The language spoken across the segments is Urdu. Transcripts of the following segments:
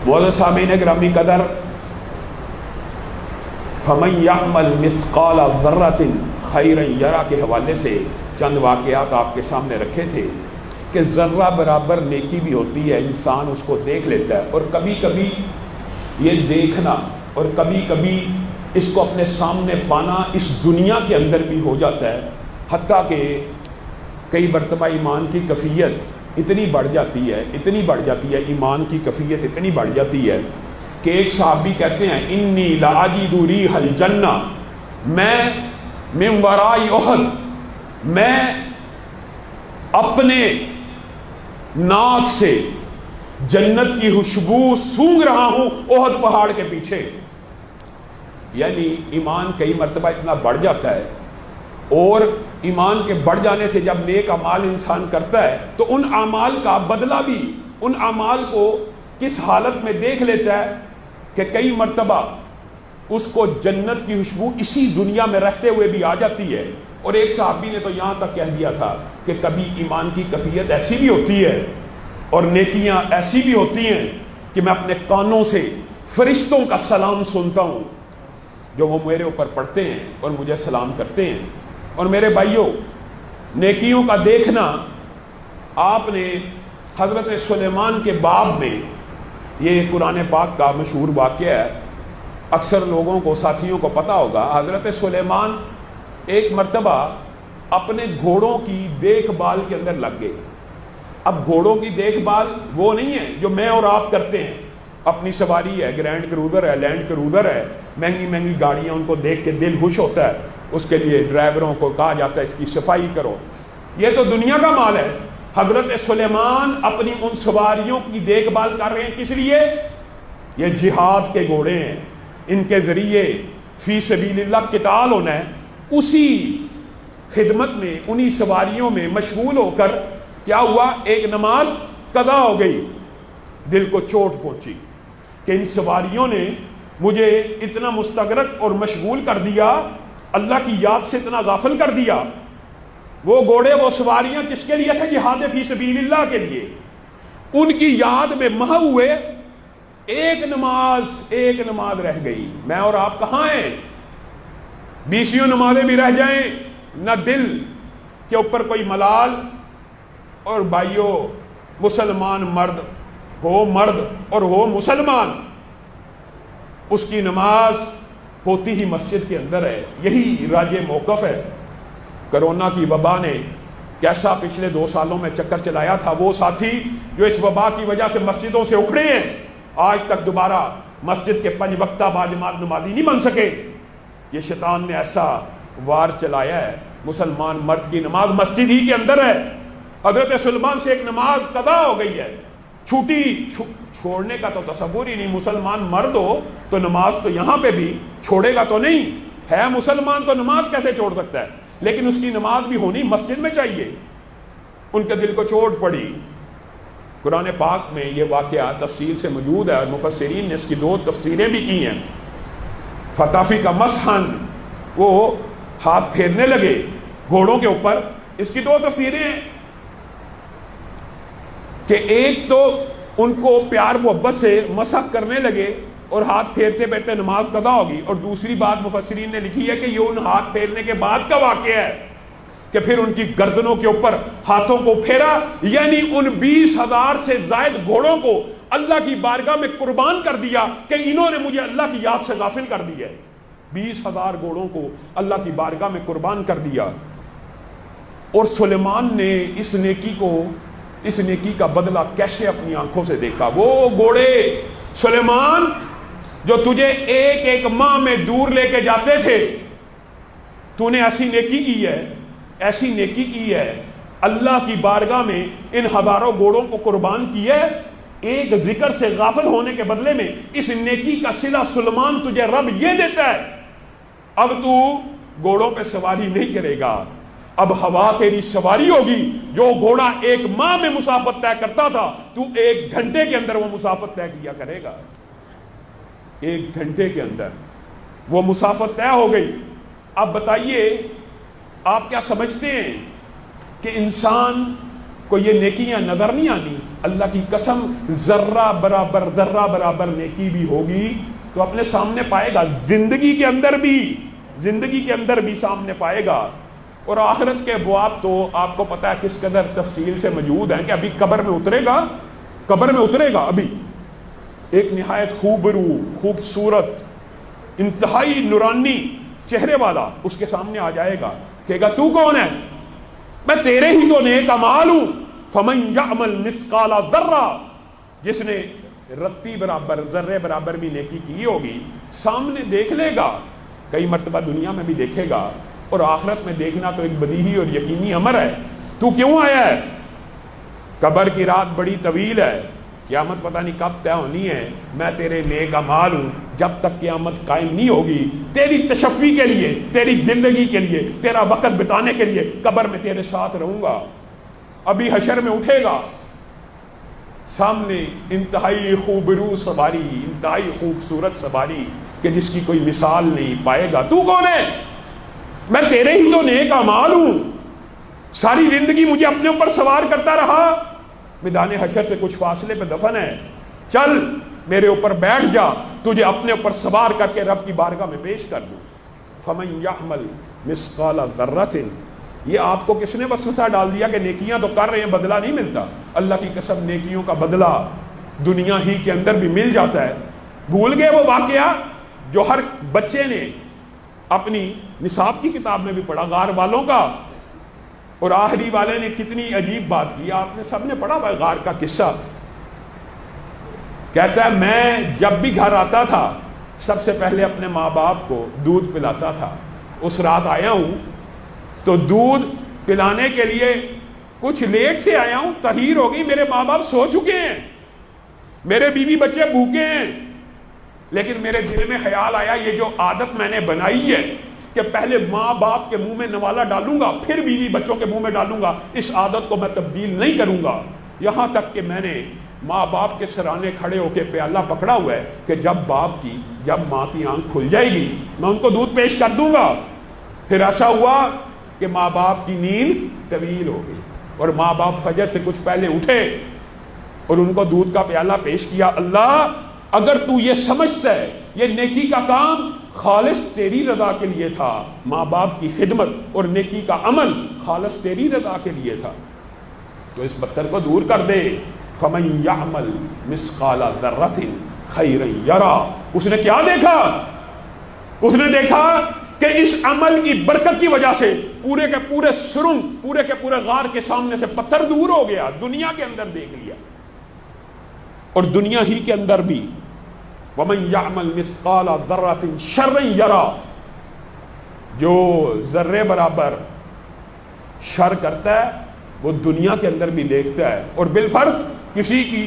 معزز سامعین گرامی قدر، فَمَن يَعْمَلْ مِثْقَالَ ذَرَّةٍ خَيْرًا يَرَى کے حوالے سے چند واقعات آپ کے سامنے رکھے تھے کہ ذرہ برابر نیکی بھی ہوتی ہے، انسان اس کو دیکھ لیتا ہے، اور کبھی کبھی یہ دیکھنا اور کبھی کبھی اس کو اپنے سامنے پانا اس دنیا کے اندر بھی ہو جاتا ہے، حتیٰ کہ کئی مرتبہ ایمان کی کیفیت اتنی بڑھ جاتی ہے ایمان کی کیفیت اتنی بڑھ جاتی ہے کہ ایک صحابی کہتے ہیں انی لاجد ریح الجنہ، میں من وراء احد، میں اپنے ناک سے جنت کی خوشبو سونگھ رہا ہوں احد پہاڑ کے پیچھے۔ یعنی ایمان کئی مرتبہ اتنا بڑھ جاتا ہے، اور ایمان کے بڑھ جانے سے جب نیک اعمال انسان کرتا ہے تو ان اعمال کا بدلہ بھی ان اعمال کو کس حالت میں دیکھ لیتا ہے کہ کئی مرتبہ اس کو جنت کی خوشبو اسی دنیا میں رہتے ہوئے بھی آ جاتی ہے۔ اور ایک صحابی نے تو یہاں تک کہہ دیا تھا کہ کبھی ایمان کی کیفیت ایسی بھی ہوتی ہے اور نیکیاں ایسی بھی ہوتی ہیں کہ میں اپنے کانوں سے فرشتوں کا سلام سنتا ہوں جو وہ میرے اوپر پڑھتے ہیں اور مجھے سلام کرتے ہیں۔ اور میرے بھائیوں، نیکیوں کا دیکھنا، آپ نے حضرت سلیمان کے باب میں، یہ قرآن پاک کا مشہور واقعہ ہے، اکثر لوگوں کو، ساتھیوں کو پتہ ہوگا، حضرت سلیمان ایک مرتبہ اپنے گھوڑوں کی دیکھ بھال کے اندر لگ گئے۔ اب گھوڑوں کی دیکھ بھال وہ نہیں ہے جو میں اور آپ کرتے ہیں، اپنی سواری ہے، گرینڈ کروزر ہے، لینڈ کروزر ہے، مہنگی مہنگی گاڑیاں، ان کو دیکھ کے دل خوش ہوتا ہے، اس کے لیے ڈرائیوروں کو کہا جاتا ہے اس کی صفائی کرو، یہ تو دنیا کا مال ہے۔ حضرت سلیمان اپنی ان سواریوں کی دیکھ بھال کر رہے ہیں، کس لیے؟ یہ جہاد کے گھوڑے ہیں، ان کے ذریعے فی سبیل اللہ قتال ہونا ہے۔ اسی خدمت میں، انہی سواریوں میں مشغول ہو کر کیا ہوا؟ ایک نماز قضا ہو گئی، دل کو چوٹ پہنچی کہ ان سواریوں نے مجھے اتنا مستغرق اور مشغول کر دیا، اللہ کی یاد سے اتنا غافل کر دیا۔ وہ گھوڑے، وہ سواریاں کس کے لیے تھے؟ جہاد فی سبیل اللہ کے لیے۔ ان کی یاد میں محو ہوئے، ایک نماز رہ گئی۔ میں اور آپ کہاں ہیں؟ 20 نمازیں بھی رہ جائیں، نہ دل کے اوپر کوئی ملال۔ اور بھائیوں، مسلمان مرد اور ہو مسلمان، اس کی نماز ہوتی ہی مسجد کے اندر ہے۔ یہی راج موقف ہے۔ کرونا کی وبا نے کیسا پچھلے 2 سالوں میں چکر چلایا تھا، وہ ساتھی جو اس وبا کی وجہ سے مسجدوں سے اکھڑے ہیں، آج تک دوبارہ مسجد کے 5 وقتہ باجماعت نمازی نہیں بن سکے۔ یہ شیطان نے ایسا وار چلایا ہے۔ مسلمان مرد کی نماز مسجد ہی کے اندر ہے۔ حضرت سلیمان سے ایک نماز قضا ہو گئی ہے، چھوڑنے کا تو تصور ہی نہیں۔ مسلمان مرد ہو تو نماز تو یہاں پہ بھی چھوڑے گا تو نہیں ہے، مسلمان تو نماز کیسے چھوڑ سکتا ہے؟ لیکن اس کی نماز بھی ہونی مسجد میں چاہیے۔ ان کے دل کو چوٹ پڑی۔ قرآن پاک میں یہ واقعہ تفصیل سے موجود ہے، اور مفسرین نے اس کی 2 تفسیریں بھی کی ہیں۔ فتافی کا مسحن، وہ ہاتھ پھیرنے لگے گھوڑوں کے اوپر، اس کی 2 تفسیریں ہیں کہ ایک تو ان کو پیار محبت سے مسح کرنے لگے اور ہاتھ پھیرتے پھیرتے نماز قضا ہوگی، اور دوسری بات مفسرین نے لکھی ہے کہ یہ ان ہاتھ پھیرنے کے بعد کا واقعہ ہے کہ پھر ان کی گردنوں کے اوپر ہاتھوں کو پھیرا، یعنی ان 20,000 سے زائد گھوڑوں کو اللہ کی بارگاہ میں قربان کر دیا کہ انہوں نے مجھے اللہ کی یاد سے غافل کر دیا ہے۔ 20,000 گھوڑوں کو اللہ کی بارگاہ میں قربان کر دیا۔ اور سلیمان نے اس نیکی کا بدلہ کیسے اپنی آنکھوں سے دیکھا۔ وہ گھوڑے سلیمان جو تجھے ایک ماہ میں دور لے کے جاتے تھے، تو نے ایسی نیکی کی ہے، اللہ کی بارگاہ میں ان ہزاروں گھوڑوں کو قربان کیا ہے، ایک ذکر سے غافل ہونے کے بدلے میں اس نیکی کا صلہ سلیمان تجھے رب یہ دیتا ہے۔ اب تو گھوڑوں پہ سواری نہیں کرے گا، اب ہوا تیری سواری ہوگی۔ جو گھوڑا 1 ماہ میں مسافت طے کرتا تھا، تو 1 گھنٹے کے اندر وہ مسافت طے کیا کرے گا۔ 1 گھنٹے کے اندر وہ مسافت طے ہو گئی۔ اب بتائیے، آپ کیا سمجھتے ہیں کہ انسان کو یہ نیکیاں نظر نہیں آنی؟ اللہ کی قسم ذرہ برابر نیکی بھی ہوگی تو اپنے سامنے پائے گا، زندگی کے اندر بھی سامنے پائے گا. اور آخرت کے ابواب تو آپ کو پتا ہے کس قدر تفصیل سے موجود ہیں کہ ابھی قبر میں اترے گا ابھی ایک نہایت خوبصورت انتہائی نورانی چہرے والا اس کے سامنے آ جائے گا، کہے گا تو کون ہے؟ میں تیرے ہی تو نیک اعمال ہوں. فمن یعمل مثقال ذرہ، جس نے رتی برابر ذرے برابر بھی نیکی کی ہوگی سامنے دیکھ لے گا. کئی مرتبہ دنیا میں بھی دیکھے گا اور آخرت میں دیکھنا تو ایک بدیہی اور یقینی امر ہے. تو کیوں آیا ہے؟ قبر کی رات بڑی طویل ہے، قیامت پتہ نہیں کب طے ہونی ہے. میں تیرے نیک اعمال ہوں، جب تک قیامت قائم نہیں ہوگی تیری تشفی کے لیے، تیری زندگی کے لیے، تیرا وقت بتانے کے لیے قبر میں تیرے ساتھ رہوں گا. ابھی حشر میں اٹھے گا، سامنے انتہائی خوبرو سواری، انتہائی خوبصورت سواری کہ جس کی کوئی مثال نہیں پائے گا. تو کون ہے؟ میں تیرے ہی تو نیک اعمال ہوں، ساری زندگی مجھے اپنے اوپر سوار کرتا رہا، میدان حشر سے کچھ فاصلے پہ دفن ہے، چل میرے اوپر بیٹھ جا، تجھے اپنے اوپر سوار کر کے رب کی بارگاہ میں پیش کر دوں. فمن یعمل مثقال ذرۃ، یہ آپ کو کس نے وسوسہ ڈال دیا کہ نیکیاں تو کر رہے ہیں بدلہ نہیں ملتا؟ اللہ کی قسم نیکیوں کا بدلہ دنیا ہی کے اندر بھی مل جاتا ہے. بھول گئے وہ واقعہ جو ہر بچے نے اپنی نصاب کی کتاب میں بھی پڑھا، غار والوں کا؟ اور آخری والے نے کتنی عجیب بات کی، آپ نے سب نے پڑھا بھائی غار کا قصہ. کہتا ہے میں جب بھی گھر آتا تھا سب سے پہلے اپنے ماں باپ کو دودھ پلاتا تھا. اس رات آیا ہوں تو دودھ پلانے کے لیے کچھ لیٹ سے آیا ہوں، تحیر ہو گئی، میرے ماں باپ سو چکے ہیں، میرے بیوی بچے بھوکے ہیں، لیکن میرے دل میں خیال آیا یہ جو عادت میں نے بنائی ہے کہ پہلے ماں باپ کے منہ میں نوالا ڈالوں گا پھر بیوی بچوں کے منہ میں ڈالوں گا، اس عادت کو میں تبدیل نہیں کروں گا. یہاں تک کہ میں نے ماں باپ کے سرانے کھڑے ہو کے پیالہ پکڑا ہوا ہے کہ جب ماں کی آنکھ کھل جائے گی میں ان کو دودھ پیش کر دوں گا. پھر ایسا ہوا کہ ماں باپ کی نیند طویل ہو گئی اور ماں باپ فجر سے کچھ پہلے اٹھے اور ان کو دودھ کا پیالہ پیش کیا. اللہ اگر تو یہ سمجھتا ہے یہ نیکی کا کام خالص تیری رضا کے لیے تھا، ماں باپ کی خدمت اور نیکی کا عمل خالص تیری رضا کے لیے تھا، تو اس بدتر کو دور کر دے. فمن یعمل مثقال ذرۃ خیرا یرا. اس نے کیا دیکھا؟ اس نے دیکھا کہ اس عمل کی برکت کی وجہ سے پورے کے پورے سرنگ، پورے کے پورے غار کے سامنے سے پتھر دور ہو گیا، دنیا کے اندر دیکھ لیا. اور دنیا ہی کے اندر بھی وَمَنْ يَعْمَلْ مِثْقَالَ ذَرَّةٍ شَرًّا يَرَى، جو ذرے برابر شر کرتا ہے وہ دنیا کے اندر بھی دیکھتا ہے. اور بالفرض کسی کی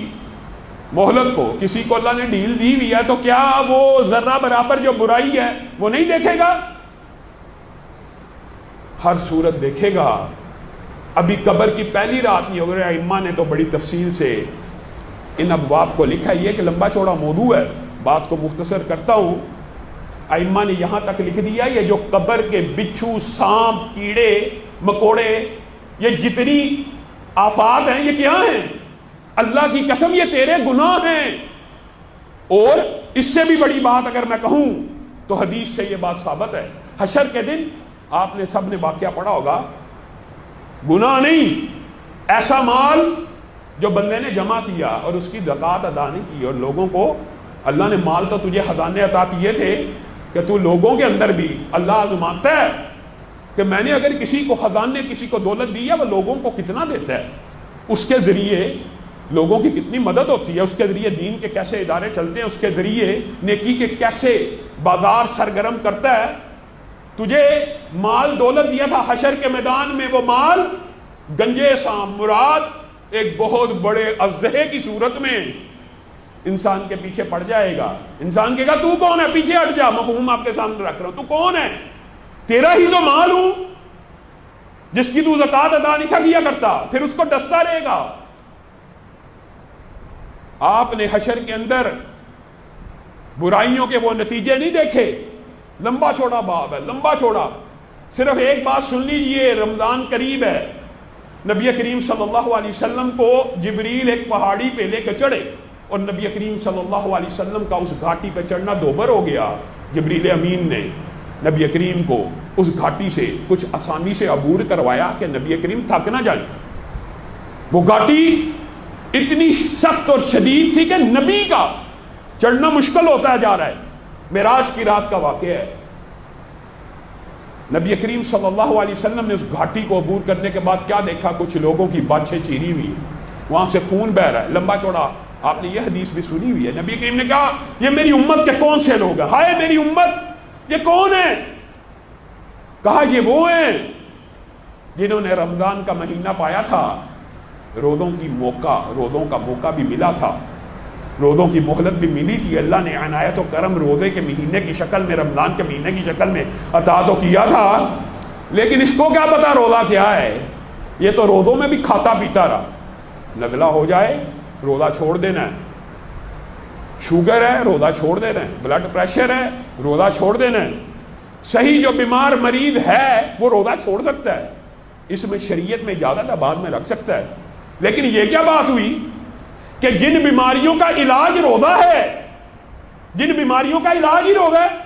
مہلت کو، کسی کو اللہ نے ڈھیل دی ہوئی ہے تو کیا وہ ذرہ برابر جو برائی ہے وہ نہیں دیکھے گا؟ ہر صورت دیکھے گا. ابھی قبر کی پہلی رات نہیں ہو رہی، ائمہ نے تو بڑی تفصیل سے ان ابواب کو لکھا. یہ کہ لمبا چوڑا موضوع ہے، بات کو مختصر کرتا ہوں. ائمہ نے یہاں تک لکھ دیا یہ جو قبر کے بچھو، سانپ، کیڑے مکوڑے، یہ جتنی آفات ہیں یہ کیا ہیں؟ اللہ کی قسم یہ تیرے گناہ ہیں. اور اس سے بھی بڑی بات اگر میں کہوں تو حدیث سے یہ بات ثابت ہے. حشر کے دن آپ نے سب نے واقعہ پڑھا ہوگا، گناہ نہیں، ایسا مال جو بندے نے جمع کیا اور اس کی زکوٰۃ ادا نہیں کی، اور لوگوں کو اللہ نے مال تو تجھے خزانے عطا کیے تھے کہ تو لوگوں کے اندر بھی اللہ آزماتا ہے کہ میں نے اگر کسی کو خزانے، کسی کو دولت دی ہے وہ لوگوں کو کتنا دیتا ہے، اس کے ذریعے لوگوں کی کتنی مدد ہوتی ہے، اس کے ذریعے دین کے کیسے ادارے چلتے ہیں، اس کے ذریعے نیکی کے کیسے بازار سرگرم کرتا ہے. تجھے مال دولت دیا تھا حشر کے میدان میں، وہ مال گنجے سام مراد ایک بہت بڑے اژدہے کی صورت میں انسان کے پیچھے پڑ جائے گا. انسان کہے گا تو کون ہے؟ پیچھے ہٹ جا، مفہوم آپ کے سامنے رکھ رہا ہوں. تو کون ہے؟ تیرا ہی تو مال ہوں جس کی تو زکوٰۃ ادا نہیں تھا کیا کرتا، پھر اس کو ڈستا رہے گا. آپ نے حشر کے اندر برائیوں کے وہ نتیجے نہیں دیکھے. لمبا چوڑا باب ہے، لمبا چوڑا. صرف ایک بات سن لیجئے، رمضان قریب ہے، نبی کریم صلی اللہ علیہ وسلم کو جبریل ایک پہاڑی پہ لے کے چڑھے اور نبی کریم صلی اللہ علیہ وسلم کا اس گھاٹی پہ چڑھنا دوبر ہو گیا. جبریل امین نے نبی کریم کو اس گھاٹی سے کچھ آسانی سے عبور کروایا کہ نبی کریم تھک نہ جائیں. وہ گھاٹی اتنی سخت اور شدید تھی کہ نبی کا چڑھنا مشکل ہوتا جا رہا ہے. معراج کی رات کا واقعہ ہے. نبی کریم صلی اللہ علیہ وسلم نے اس گھاٹی کو عبور کرنے کے بعد کیا دیکھا؟ کچھ لوگوں کی باتیں چیری ہوئی ہیں, وہاں سے خون بہ رہا ہے لمبا چوڑا. آپ نے یہ حدیث بھی سنی ہوئی ہے. نبی کریم نے کہا یہ میری امت کے کون سے لوگ ہیں؟ ہائے میری امت, یہ کون ہے؟ کہا یہ وہ ہیں جنہوں نے رمضان کا مہینہ پایا تھا, روزوں کا موقع بھی ملا تھا, روزوں کی مہلت بھی ملی تھی. اللہ نے عنایت و کرم روزے کے مہینے کی شکل میں, رمضان کے مہینے کی شکل میں عطا تو کیا تھا, لیکن اس کو کیا پتا روزہ کیا ہے. یہ تو روزوں میں بھی کھاتا پیتا رہا. نزلہ ہو جائے روزہ چھوڑ دینا ہے, شوگر ہے روزہ چھوڑ دینا ہے, بلڈ پریشر ہے روزہ چھوڑ دینا ہے. صحیح جو بیمار مریض ہے وہ روزہ چھوڑ سکتا ہے, اس میں شریعت میں اجازت ہے, بعد میں رکھ سکتا ہے. لیکن یہ کیا بات ہوئی کہ جن بیماریوں کا علاج روزہ ہے, جن بیماریوں کا علاج ہی روزہ ہے,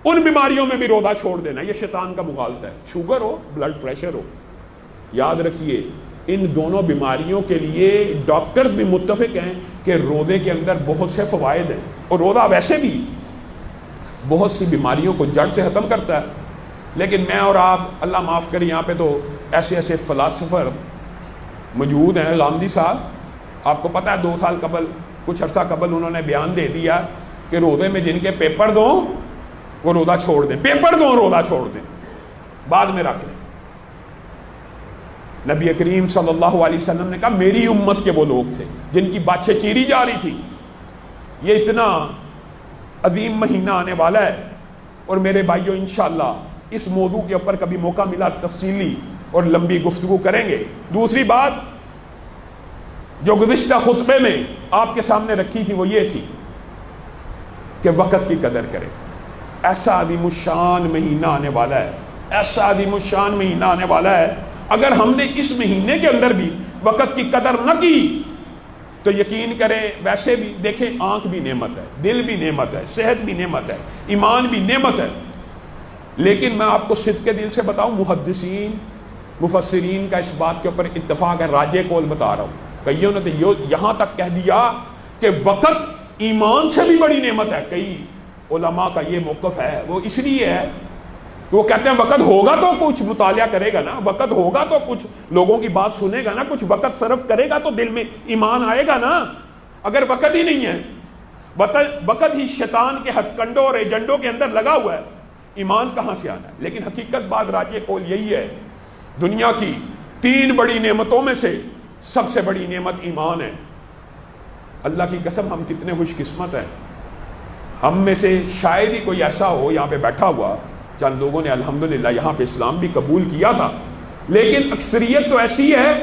ان بیماریوں میں بھی روزہ چھوڑ دینا. یہ شیطان کا مغالطہ ہے. شوگر ہو, بلڈ پریشر ہو, یاد رکھیے ان دونوں بیماریوں کے لیے ڈاکٹر بھی متفق ہیں کہ روزے کے اندر بہت سے فوائد ہیں, اور روزہ ویسے بھی بہت سی بیماریوں کو جڑ سے ختم کرتا ہے. لیکن میں اور آپ, اللہ معاف کرے, یہاں پہ تو ایسے ایسے فلاسفر موجود ہیں. غامدی صاحب, آپ کو پتہ ہے 2 سال قبل, کچھ عرصہ قبل انہوں نے بیان دے دیا کہ روزے میں جن کے پیپر دو وہ روزہ چھوڑ دیں, پیپر دو روزہ چھوڑ دیں, بعد میں رکھ لیں. نبی کریم صلی اللہ علیہ وسلم نے کہا میری امت کے وہ لوگ تھے جن کی باتیں چیری جا رہی تھی. یہ اتنا عظیم مہینہ آنے والا ہے, اور میرے بھائیوں انشاءاللہ اس موضوع کے اوپر کبھی موقع ملا تفصیلی اور لمبی گفتگو کریں گے. دوسری بات جو گزشتہ خطبے میں آپ کے سامنے رکھی تھی وہ یہ تھی کہ وقت کی قدر کریں. ایسا عظیم الشان مہینہ آنے والا ہے, ایسا عظیم الشان مہینہ آنے والا ہے. اگر ہم نے اس مہینے کے اندر بھی وقت کی قدر نہ کی تو یقین کریں, ویسے بھی دیکھیں آنکھ بھی نعمت ہے, دل بھی نعمت ہے, صحت بھی نعمت ہے, ایمان بھی نعمت ہے. لیکن میں آپ کو صدق کے دل سے بتاؤں, محدثین مفسرین کا اس بات کے اوپر اتفاق ہے, راجے قول بتا رہا ہوں. کئیوں نے تو یہاں تک کہہ دیا کہ وقت ایمان سے بھی بڑی نعمت ہے. کئی علماء کا یہ موقف ہے, وہ اس لیے ہے وہ کہتے ہیں وقت ہوگا تو کچھ مطالعہ کرے گا نا, وقت ہوگا تو کچھ لوگوں کی بات سنے گا نا, کچھ وقت صرف کرے گا تو دل میں ایمان آئے گا نا. اگر وقت ہی نہیں ہے, وقت ہی شیطان کے ہتھ کنڈوں اور ایجنڈوں کے اندر لگا ہوا ہے, ایمان کہاں سے آنا ہے. لیکن حقیقت بات راجے قول یہی ہے, دنیا کی 3 بڑی نعمتوں میں سے سب سے بڑی نعمت ایمان ہے. اللہ کی قسم ہم کتنے خوش قسمت ہیں. ہم میں سے شاید ہی کوئی ایسا ہو یہاں پہ بیٹھا ہوا, چند لوگوں نے الحمدللہ یہاں پہ اسلام بھی قبول کیا تھا, لیکن اکثریت تو ایسی ہے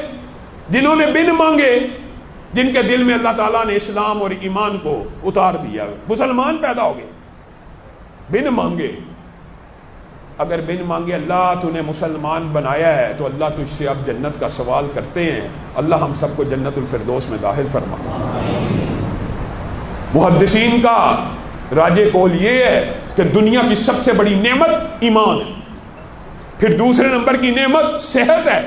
جنہوں نے بن مانگے, جن کے دل میں اللہ تعالیٰ نے اسلام اور ایمان کو اتار دیا, مسلمان پیدا ہو گئے بن مانگے. اگر بن مانگے اللہ تو نے مسلمان بنایا ہے تو اللہ تجھ سے اب جنت کا سوال کرتے ہیں. اللہ ہم سب کو جنت الفردوس میں داخل فرما. محدثین کا راجے قول یہ ہے کہ دنیا کی سب سے بڑی نعمت ایمان ہے, پھر دوسرے نمبر کی نعمت صحت ہے,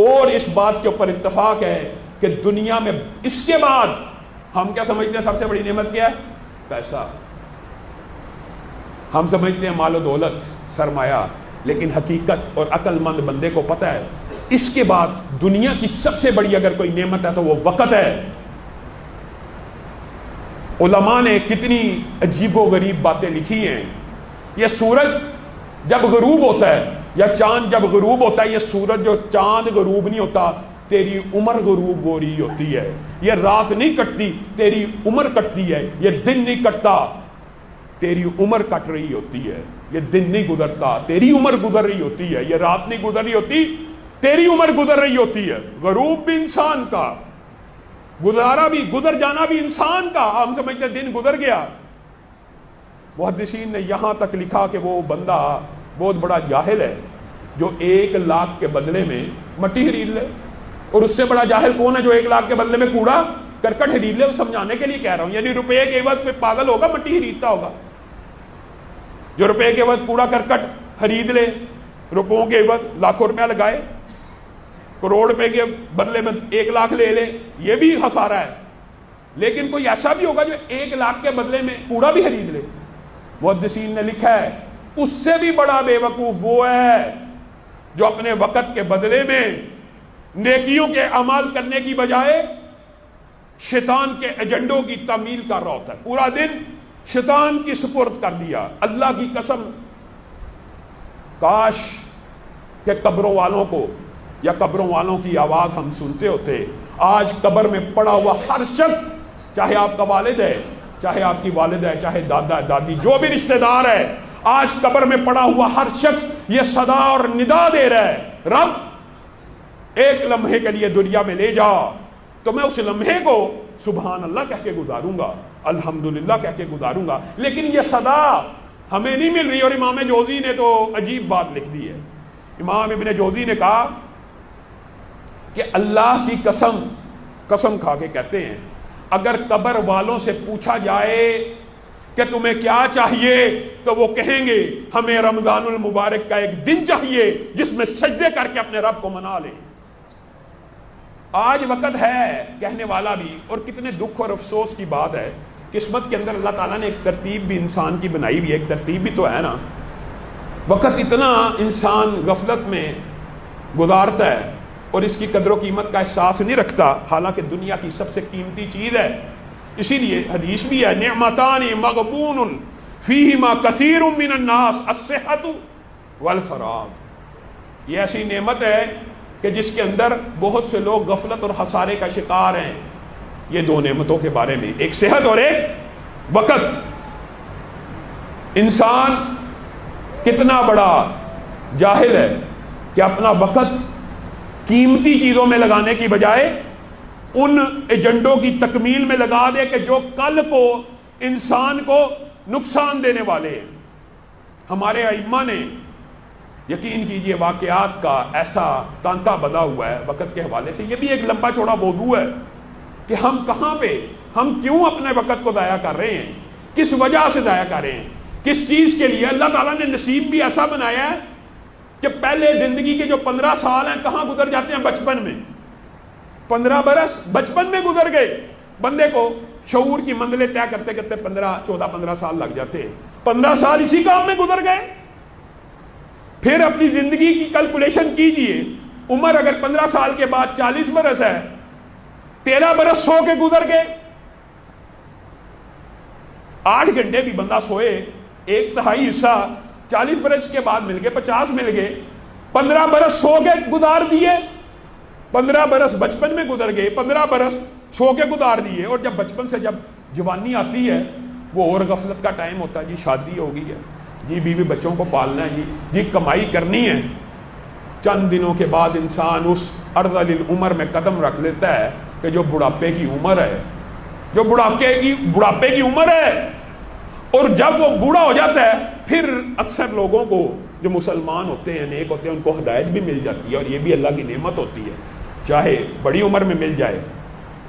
اور اس بات کے اوپر اتفاق ہے کہ دنیا میں اس کے بعد ہم کیا سمجھتے ہیں سب سے بڑی نعمت کیا ہے؟ پیسہ. ہم سمجھتے ہیں مال و دولت, سرمایہ, لیکن حقیقت اور عقل مند بندے کو پتہ ہے اس کے بعد دنیا کی سب سے بڑی اگر کوئی نعمت ہے تو وہ وقت ہے. علماء نے کتنی عجیب و غریب باتیں لکھی ہیں. یہ سورج جب غروب ہوتا ہے یا چاند جب غروب ہوتا ہے, یہ سورج جو چاند غروب نہیں ہوتا, تیری عمر غروب ہو رہی ہوتی ہے. یہ رات نہیں کٹتی, تیری عمر کٹتی ہے. یہ دن نہیں کٹتا, تیری عمر کٹ رہی ہوتی ہے. یہ دن نہیں گزرتا, تیری عمر گزر رہی ہوتی ہے. یہ رات نہیں گزر رہی ہوتی, تیری عمر گزر رہی ہوتی ہے. غروب بھی انسان کا, گزارا بھی, گزر جانا بھی انسان کا. ہم سمجھتے ہیں دن گزر گیا. محدثین نے یہاں تک لکھا کہ وہ بندہ بہت بڑا جاہل ہے, جو 1,00,000 کے بدلے میں مٹی خرید لے. اور اس سے بڑا جاہل کون ہے جو 1,00,000 کے بدلے میں کوڑا کرکٹ خرید لے؟ وہ سمجھانے کے لیے کہہ رہا ہوں. یعنی روپے کے عوض پہ پاگل ہوگا مٹی خریدتا ہوگا. جو روپے کے عوض کوڑا کرکٹ خرید لے, روپوں کے عوض لاکھوں روپیہ لگائے, کروڑ روپے کے بدلے میں 1,00,000 لے لے, یہ بھی خسارہ ہے. لیکن کوئی ایسا بھی ہوگا جو 1,00,000 کے بدلے میں کوڑا بھی خرید لے. محدثین نے لکھا ہے اس سے بھی بڑا بے وقوف وہ ہے جو اپنے وقت کے بدلے میں نیکیوں کے اعمال کرنے کی بجائے شیطان کے ایجنڈوں کی تعمیل کر رہا ہوتا ہے. پورا دن شیطان کی سپرد کر دیا. اللہ کی قسم, کاش کہ قبروں والوں کو یا قبروں والوں کی آواز ہم سنتے ہوتے. آج قبر میں پڑا ہوا ہر شخص, چاہے آپ کا والد ہے, چاہے آپ کی والد ہے, چاہے دادا دادی, جو بھی رشتہ دار ہے, آج قبر میں پڑا ہوا ہر شخص یہ صدا اور ندا دے رہا ہے, رب ایک لمحے کے لیے دنیا میں لے جا تو میں اس لمحے کو سبحان اللہ کہہ کے گزاروں گا, الحمدللہ کہہ کے گزاروں گا. لیکن یہ صدا ہمیں نہیں مل رہی. اور امام جوزی نے تو عجیب بات لکھ دی ہے. امام ابن جوزی نے کہا کہ اللہ کی قسم کھا کے کہتے ہیں, اگر قبر والوں سے پوچھا جائے کہ تمہیں کیا چاہیے تو وہ کہیں گے ہمیں رمضان المبارک کا ایک دن چاہیے جس میں سجدے کر کے اپنے رب کو منا لیں. آج وقت ہے کہنے والا بھی, اور کتنے دکھ اور افسوس کی بات ہے, قسمت کے اندر اللہ تعالیٰ نے ایک ترتیب بھی انسان کی بنائی ہوئی ہے, ایک ترتیب بھی تو ہے نا. وقت اتنا انسان غفلت میں گزارتا ہے اور اس کی قدر و قیمت کا احساس نہیں رکھتا, حالانکہ دنیا کی سب سے قیمتی چیز ہے. اسی لیے حدیث بھی ہے, نعمتان مغبون فیہما کثیر من الناس الصحۃ والفراغ. یہ ایسی نعمت ہے کہ جس کے اندر بہت سے لوگ غفلت اور خسارے کا شکار ہیں. یہ دو نعمتوں کے بارے میں, ایک صحت اور ایک وقت. انسان کتنا بڑا جاہل ہے کہ اپنا وقت قیمتی چیزوں میں لگانے کی بجائے ان ایجنڈوں کی تکمیل میں لگا دے کہ جو کل کو انسان کو نقصان دینے والے ہیں. ہمارے ائمہ نے یقین کیجئے واقعات کا ایسا تانتا بدا ہوا ہے وقت کے حوالے سے. یہ بھی ایک لمبا چوڑا موضوع ہے کہ ہم کہاں پہ, ہم کیوں اپنے وقت کو ضائع کر رہے ہیں, کس وجہ سے ضائع کر رہے ہیں, کس چیز کے لیے. اللہ تعالیٰ نے نصیب بھی ایسا بنایا ہے کہ پہلے زندگی کے جو 15 سال ہیں کہاں گزر جاتے ہیں, بچپن میں. 15 برس بچپن میں گزر گئے. بندے کو شعور کی منزلیں طے کرتے کرتے 14-15 سال لگ جاتے ہیں. 15 سال اسی کام میں گزر گئے. پھر اپنی زندگی کی کیلکولیشن کیجئے, عمر اگر 15 سال کے بعد 40 برس ہے, 13 برس سو کے گزر گئے. 8 گھنٹے بھی بندہ سوئے, 1/3 حصہ 40 برس کے بعد مل گئے, 50 مل گئے. 15 برس سو کے گزار دیے, 15 برس بچپن میں گزر گئے, 15 برس سو کے گزار دیے. اور جب بچپن سے جب جوانی آتی ہے وہ اور غفلت کا ٹائم ہوتا ہے. جی شادی ہو گئی ہے, جی بیوی بچوں کو پالنا ہے, جی کمائی کرنی ہے. چند دنوں کے بعد انسان اس ارذل العمر میں قدم رکھ لیتا ہے کہ جو بڑھاپے کی عمر ہے, جو بڑھاپے کی عمر ہے. اور جب وہ بوڑھا ہو جاتا ہے پھر اکثر لوگوں کو جو مسلمان ہوتے ہیں, نیک ہوتے ہیں, ان کو ہدایت بھی مل جاتی ہے, اور یہ بھی اللہ کی نعمت ہوتی ہے, چاہے بڑی عمر میں مل جائے.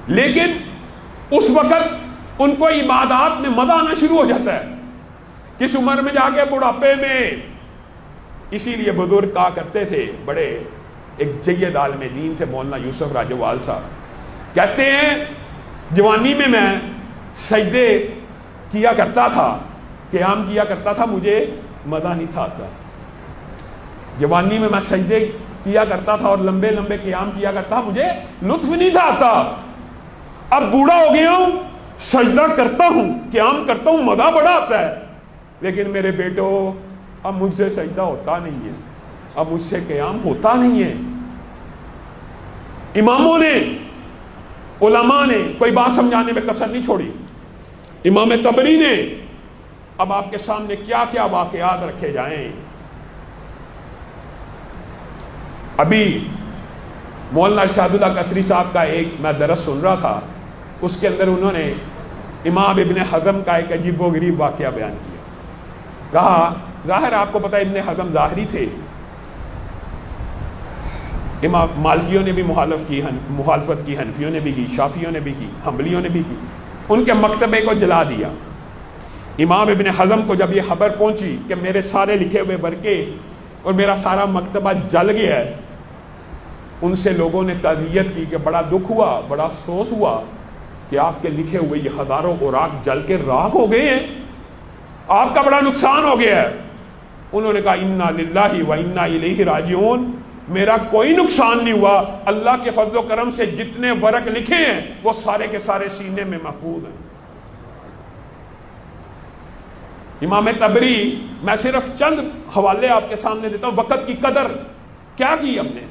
لیکن اس وقت ان کو عبادات میں مزہ آنا شروع ہو جاتا ہے. کس عمر میں جا کے, بڑھاپے میں. اسی لیے بزرگ کہا کرتے تھے, بڑے ایک جید عالم دین تھے مولانا یوسف راجوال صاحب, کہتے ہیں جوانی میں سجدے کیا کرتا تھا, قیام کیا کرتا تھا, مجھے مزہ نہیں تھا آتا. جوانی میں سجدے کیا کرتا تھا اور لمبے لمبے قیام کیا کرتا, مجھے لطف نہیں تھا آتا. اب بوڑھا ہو گیا ہوں, سجدہ کرتا ہوں, قیام کرتا ہوں, مزہ بڑا آتا ہے. لیکن میرے بیٹو اب مجھ سے سجدہ ہوتا نہیں ہے, اب مجھ سے قیام ہوتا نہیں ہے. اماموں نے, علماء نے کوئی بات سمجھانے میں کسر نہیں چھوڑی. امام طبری نے, اب آپ کے سامنے کیا کیا واقعات رکھے جائیں. ابھی مولانا ارشاد اللہ قصری صاحب کا ایک میں درس سن رہا تھا, اس کے اندر انہوں نے امام ابن حزم کا ایک عجیب و غریب واقعہ بیان کیا. کہا ظاہر آپ کو پتہ ابن حزم ظاہری تھے, امام مالکیوں نے بھی مخالفت کی، حنفیوں نے بھی کی، شافیوں نے بھی کی، حنبلیوں نے بھی کی، ان کے مکتبے کو جلا دیا۔ امام ابن حزم کو جب یہ خبر پہنچی کہ میرے سارے لکھے ہوئے ورقے اور میرا سارا مکتبہ جل گیا ہے، ان سے لوگوں نے تعزیت کی کہ بڑا دکھ ہوا، بڑا افسوس ہوا کہ آپ کے لکھے ہوئے یہ ہزاروں اوراق جل کے راکھ ہو گئے ہیں، آپ کا بڑا نقصان ہو گیا ہے۔ انہوں نے کہا انا للہ و انا الیہ راجعون، میرا کوئی نقصان نہیں ہوا، اللہ کے فضل و کرم سے جتنے ورق لکھے ہیں وہ سارے کے سارے سینے میں محفوظ ہیں۔ امام طبری، میں صرف چند حوالے آپ کے سامنے دیتا ہوں، وقت کی قدر کیا کی ہم نے۔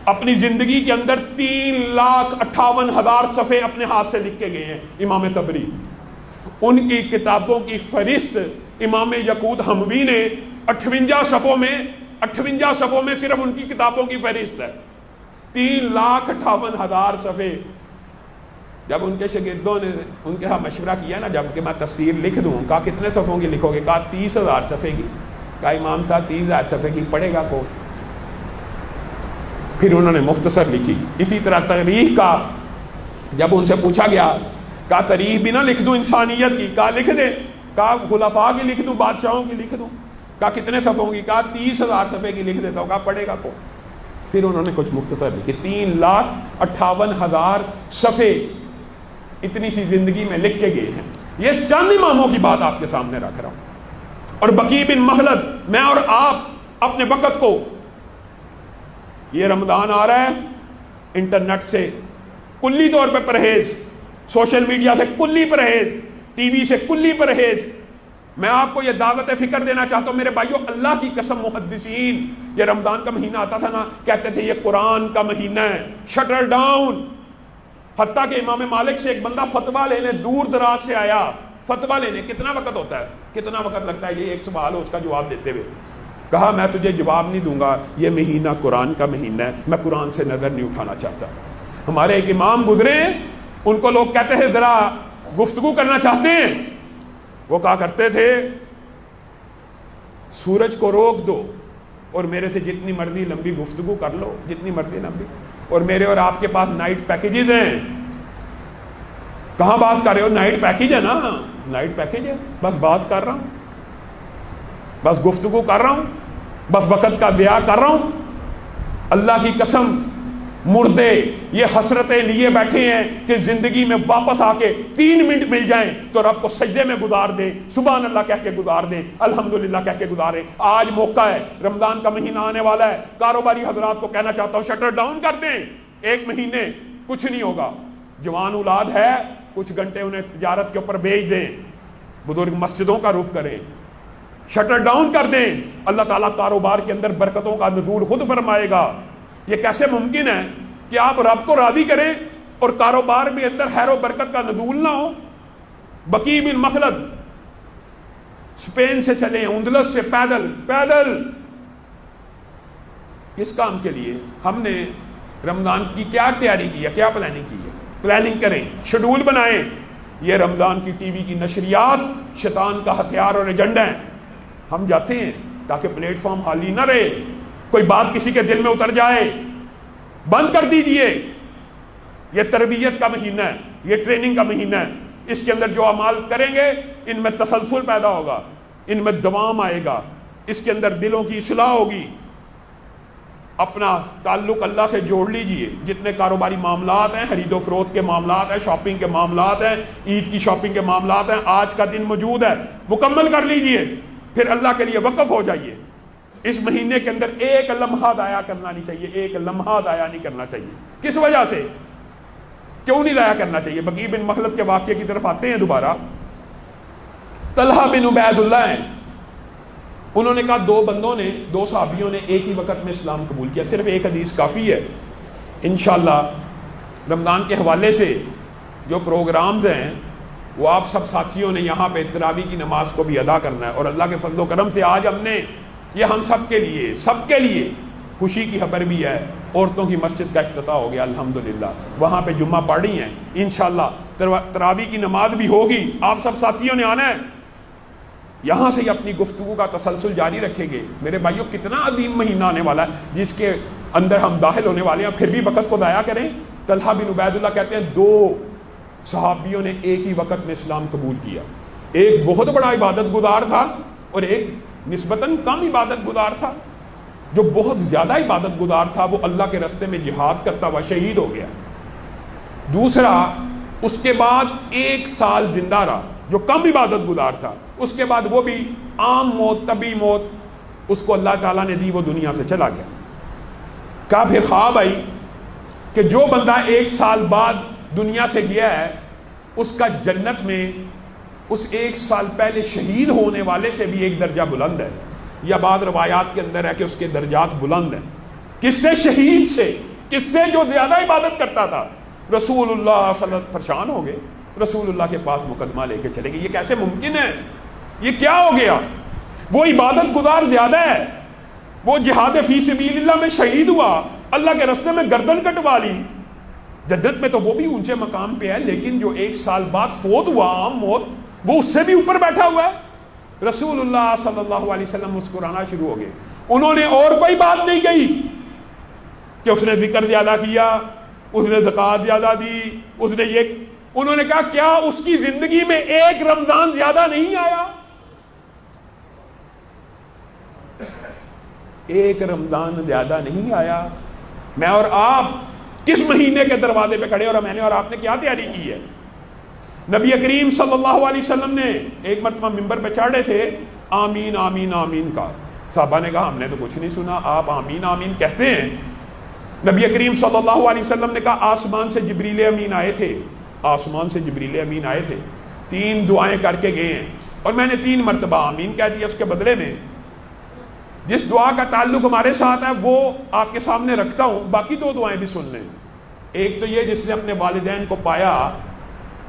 اپنی زندگی کے اندر 3,58,000 صفحے اپنے ہاتھ سے لکھ کے گئے ہیں امام طبری۔ ان کی کتابوں کی فہرست امام یقوت حموی نے 58 صفوں میں صرف ان کی کتابوں کی فہرست ہے، 3,58,000 صفحے۔ جب ان کے شاگردوں نے ان کے ہاں مشورہ کیا نا، جب کہ میں تفسیر لکھ دوں، کہا کتنے صفحوں کی لکھو گے؟ کہا 30,000 صفحے کی۔ کہا امام صاحب 30,000 صفحے کی پڑھے گا کون؟ پھر انہوں نے مختصر لکھی۔ اسی طرح تاریخ کا جب ان سے پوچھا گیا، کہا تاریخ بھی نہ لکھ دوں انسانیت کی؟ کہا لکھ دے۔ کہا خلفاء کی لکھ دوں، بادشاہوں کی لکھ دوں؟ کہا کتنے صفحوں کی؟ کہا 30,000 صفحے کی لکھ دیتا ہوں۔ کہا پڑھے گا کون؟ پھر انہوں نے کچھ مختصر لکھی، 3,58,000 صفحے اتنی سی زندگی میں لکھ کے گئے ہیں۔ یہ چند اماموں کی بات آپ کے سامنے رکھ رہا ہوں۔ اور بقی بن مخلد، میں اور آپ اپنے وقت کو، یہ رمضان آ رہا ہے، انٹرنیٹ سے کلی طور پہ پرہیز، سوشل میڈیا سے کلی پرہیز، ٹی وی سے کلی پرہیز۔ میں آپ کو یہ دعوت فکر دینا چاہتا ہوں میرے بھائیوں، اللہ کی قسم، محدثین یہ رمضان کا مہینہ آتا تھا نا، کہتے تھے یہ قرآن کا مہینہ ہے، شٹر ڈاؤن۔ حتیٰ کہ امام مالک سے ایک بندہ فتویٰ لینے دور دراز سے آیا، فتویٰ لینے کتنا وقت ہوتا ہے، کتنا وقت لگتا ہے یہ ایک سوال ہو اس کا جواب دیتے ہوئے؟ کہا میں تجھے جواب نہیں دوں گا، یہ مہینہ قرآن کا مہینہ ہے، میں قرآن سے نظر نہیں اٹھانا چاہتا۔ ہمارے ایک امام گزرے، ان کو لوگ کہتے ہیں ذرا گفتگو کرنا چاہتے ہیں، وہ کہا کرتے تھے سورج کو روک دو اور میرے سے جتنی مرضی لمبی گفتگو کر لو، جتنی مرضی لمبی، اور میرے اور آپ کے پاس نائٹ پیکیجز ہیں۔ کہاں بات کر رہے ہو؟ نائٹ پیکیج ہے نا، نائٹ پیکیج ہے، بس بات کر رہا ہوں، بس گفتگو کر رہا ہوں، بس وقت کا ضیاع کر رہا ہوں۔ اللہ کی قسم، مردے یہ حسرتیں لیے بیٹھے ہیں کہ زندگی میں واپس آ کے 3 منٹ مل جائیں تو رب کو سجدے میں گزار دیں، سبحان اللہ کہہ کے گزار دیں، الحمدللہ کہہ کے گزاریں۔ آج موقع ہے، رمضان کا مہینہ آنے والا ہے، کاروباری حضرات کو کہنا چاہتا ہوں شٹر ڈاؤن کر دیں، 1 مہینے کچھ نہیں ہوگا۔ جوان اولاد ہے، کچھ گھنٹے انہیں تجارت کے اوپر بھیج دیں، بزرگ مسجدوں کا رخ کریں، شٹر ڈاؤن کر دیں، اللہ تعالیٰ کاروبار کے اندر برکتوں کا نزول خود فرمائے گا۔ یہ کیسے ممکن ہے کہ آپ رب کو راضی کریں اور کاروبار میں اندر خیر و برکت کا نزول نہ ہو؟ بقی بن مخلد اسپین سے چلے، اندلس سے پیدل کس کام کے لیے؟ ہم نے رمضان کی کیا تیاری کی ہے، کیا پلاننگ کی ہے؟ پلاننگ کریں، شیڈول بنائیں۔ یہ رمضان کی ٹی وی کی نشریات شیطان کا ہتھیار اور ایجنڈا ہے۔ ہم جاتے ہیں تاکہ پلیٹ فارم خالی نہ رہے، کوئی بات کسی کے دل میں اتر جائے، بند کر دیجئے۔ یہ تربیت کا مہینہ ہے، یہ ٹریننگ کا مہینہ ہے، اس کے اندر جو اعمال کریں گے ان میں تسلسل پیدا ہوگا، ان میں دوام آئے گا، اس کے اندر دلوں کی اصلاح ہوگی۔ اپنا تعلق اللہ سے جوڑ لیجئے، جتنے کاروباری معاملات ہیں، خرید و فروخت کے معاملات ہیں، شاپنگ کے معاملات ہیں، عید کی شاپنگ کے معاملات ہیں، آج کا دن موجود ہے، مکمل کر لیجئے، پھر اللہ کے لیے وقف ہو جائیے۔ اس مہینے کے اندر ایک لمحہ ضائع کرنا نہیں چاہیے، ایک لمحہ ضائع نہیں کرنا چاہیے۔ کس وجہ سے؟ کیوں نہیں ضائع کرنا چاہیے؟ بقی بن مخلد کے واقعے کی طرف آتے ہیں دوبارہ۔ طلحہ بن عبید اللہ ہیں، انہوں نے کہا 2 بندوں نے، 2 صحابیوں نے ایک ہی وقت میں اسلام قبول کیا، صرف ایک حدیث کافی ہے۔ انشاءاللہ رمضان کے حوالے سے جو پروگرامز ہیں وہ آپ سب ساتھیوں نے یہاں پہ تراویح کی نماز کو بھی ادا کرنا ہے، اور اللہ کے فضل و کرم سے آج ہم نے یہ ہم سب کے لیے خوشی کی خبر بھی ہے، عورتوں کی مسجد کا افتتاح ہو گیا الحمدللہ، وہاں پہ جمعہ پڑھی ہیں، انشاءاللہ تراویح کی نماز بھی ہوگی، آپ سب ساتھیوں نے آنا ہے۔ یہاں سے ہی اپنی گفتگو کا تسلسل جاری رکھیں گے. میرے بھائیوں کتنا عظیم مہینہ آنے والا ہے جس کے اندر ہم داخل ہونے والے ہیں, پھر بھی وقت کو ضائع کریں. طلحہ بن عبید اللہ کہتے ہیں 2 صحابیوں نے ایک ہی وقت میں اسلام قبول کیا. ایک بہت بڑا عبادت گزار تھا اور ایک نسبتاً کم عبادت گزار تھا. جو بہت زیادہ عبادت گزار تھا وہ اللہ کے راستے میں جہاد کرتا ہوا شہید ہو گیا. دوسرا اس کے بعد 1 سال زندہ رہا جو کم عبادت گزار تھا. اس کے بعد وہ بھی عام موت, طبی موت اس کو اللہ تعالیٰ نے دی, وہ دنیا سے چلا گیا. کیا پھر خواب آئی کہ جو بندہ 1 سال بعد دنیا سے گیا ہے اس کا جنت میں اس 1 سال پہلے شہید ہونے والے سے بھی ایک درجہ بلند ہے, یا بعض روایات کے اندر ہے کہ اس کے درجات بلند ہیں. کس سے؟ شہید سے. کس سے؟ جو زیادہ عبادت کرتا تھا. رسول اللہ صلی اللہ علیہ وسلم پریشان ہو گئے, رسول اللہ کے پاس مقدمہ لے کے چلے گئے. یہ کیسے ممکن ہے؟ یہ کیا ہو گیا؟ وہ عبادت گزار زیادہ ہے, وہ جہاد فی سبیل اللہ میں شہید ہوا, اللہ کے راستے میں گردن کٹوا لی. جنت میں تو وہ بھی اونچے مقام پہ ہے, لیکن جو 1 سال بعد فوت ہوا عام موت, وہ اس سے بھی اوپر بیٹھا ہوا ہے. رسول اللہ صلی اللہ علیہ وسلم مسکرانا شروع ہو گئے. انہوں نے اور کوئی بات نہیں کہی کہ اس نے ذکر زیادہ کیا, اس نے زکوٰۃ زیادہ دی, اس نے یہ. انہوں نے کہا کیا اس کی زندگی میں 1 رمضان زیادہ نہیں آیا؟ 1 رمضان زیادہ نہیں آیا. میں اور آپ کس مہینے کے دروازے پہ کھڑے, اور میں نے اور آپ نے کیا تیاری کی ہے؟ نبی کریم صلی اللہ علیہ وسلم نے ایک مرتبہ ممبر پہ چڑھ رہے تھے, آمین آمین آمین کا. صحابہ نے کہا ہم نے تو کچھ نہیں سنا, آپ آمین آمین کہتے ہیں. نبی کریم صلی اللہ علیہ وسلم نے کہا آسمان سے جبریل امین آئے تھے, آسمان سے جبریل امین آئے تھے, 3 دعائیں کر کے گئے ہیں, اور میں نے 3 مرتبہ آمین کہہ دیا. اس کے بدلے میں جس دعا کا تعلق ہمارے ساتھ ہے وہ آپ کے سامنے رکھتا ہوں, باقی 2 دعائیں بھی سن لیں. ایک تو یہ جس نے اپنے والدین کو پایا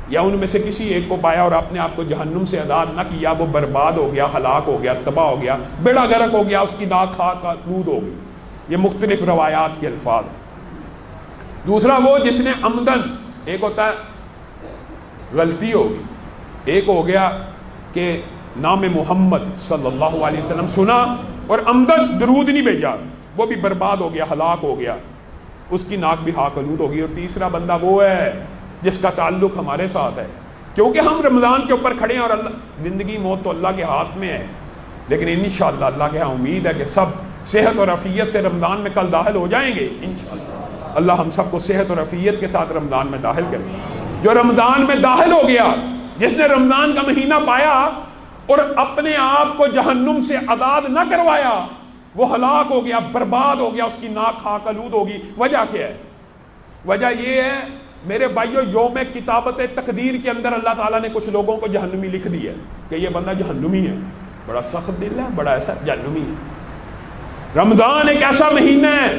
یا ان میں سے کسی ایک کو پایا اور اپنے آپ کو جہنم سے آزاد نہ کیا, وہ برباد ہو گیا, ہلاک ہو گیا, تباہ ہو گیا, بیڑا غرق ہو گیا, اس کی ناک خاک آلود ہو گئی. یہ مختلف روایات کے الفاظ ہیں. دوسرا وہ جس نے عمدن, ایک ہوتا ہے غلطی ہوگی, ایک ہو گیا کہ نام محمد صلی اللہ علیہ وسلم سنا اور عمدن درود نہیں بھیجا, وہ بھی برباد ہو گیا, ہلاک ہو گیا, اس کی ناک بھی خاک آلود ہو گئی. اور تیسرا بندہ وہ ہے جس کا تعلق ہمارے ساتھ ہے, کیونکہ ہم رمضان کے اوپر کھڑے ہیں اور اللہ, زندگی موت تو اللہ کے ہاتھ میں ہے, لیکن انشاءاللہ اللہ کے ہاں امید ہے کہ سب صحت اور عافیت سے رمضان میں کل داخل ہو جائیں گے انشاءاللہ. اللہ ہم سب کو صحت اور عافیت کے ساتھ رمضان میں داخل کرے. جو رمضان میں داخل ہو گیا, جس نے رمضان کا مہینہ پایا اور اپنے آپ کو جہنم سے آزاد نہ کروایا, وہ ہلاک ہو گیا, برباد ہو گیا, اس کی ناک خاک آلود ہوگی. وجہ کیا ہے؟ وجہ یہ ہے میرے بھائیو, یوم کتابت تقدیر کے اندر اللہ تعالیٰ نے کچھ لوگوں کو جہنمی لکھ دی ہے کہ یہ بندہ جہنمی ہے, بڑا سخت دل ہے, بڑا ایسا جہنمی ہے. رمضان ایک ایسا مہینہ ہے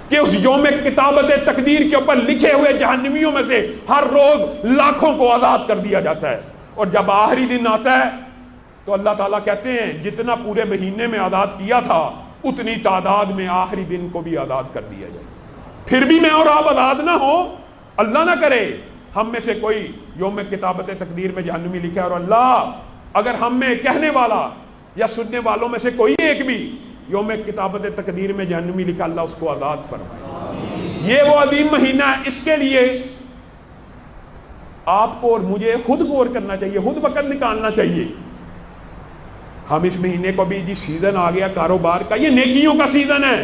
کہ اس یوم کتابت تقدیر کے اوپر لکھے ہوئے جہنمیوں میں سے ہر روز لاکھوں کو آزاد کر دیا جاتا ہے. اور جب آخری دن آتا ہے تو اللہ تعالیٰ کہتے ہیں جتنا پورے مہینے میں آزاد کیا تھا اتنی تعداد میں آخری دن کو بھی آزاد کر دیا جائے. پھر بھی میں اور آپ آزاد نہ ہو, اللہ نہ کرے ہم میں سے کوئی یوم کتابت تقدیر میں جہنمی لکھا ہے, اور اللہ اگر ہم میں کہنے والا یا سننے والوں میں سے کوئی ایک بھی یوم کتابت تقدیر میں جہنمی لکھا, اللہ اس کو آزاد فرمائے. یہ وہ عظیم مہینہ ہے, اس کے لیے آپ کو اور مجھے خود غور کرنا چاہیے, خود وقت نکالنا چاہیے. ہم اس مہینے کو بھی جی سیزن آ گیا کاروبار کا, یہ نیکیوں کا سیزن ہے.